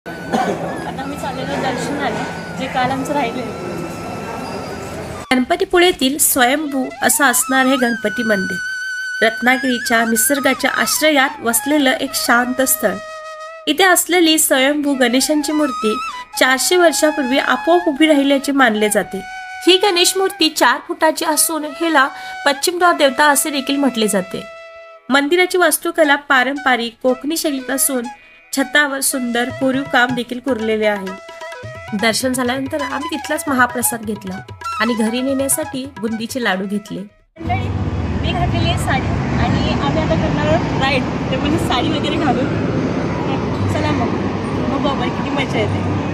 आता मी चाललेलो दर्शनाला, जे काल आमचं राहिले. गणपतीपुळेतील स्वयंभू असं असणार हे गणपती मंदिर रत्नागिरीच्या निसर्गाच्या आश्रयात वसलेलं एक शांत स्थळ. इथे असलेली स्वयंभू गणेशांची मूर्ती 400 वर्षापूर्वी आपोआप उभी राहिल्याचे मानले जाते. ही गणेश मूर्ती 4 फुटाची असून हिला पश्चिमद्वार देवता असे देखील म्हटले जाते. मंदिराची वास्तुकला पारंपरिक कोकणी शैलीत असून छतावर सुंदर कोरीव काम देखील कोरलेले आहे. दर्शन झाल्यानंतर आम्ही तिथलाच महाप्रसाद घेतला आणि घरी नेण्यासाठी बुंदीचे लाडू घेतले. मंडळी, मी घातलेली आहे साडी आणि आम्ही आता करणार आहोत राईड, ते पण साडी वगैरे घालून. चला मग बाबा, किती मजा येते.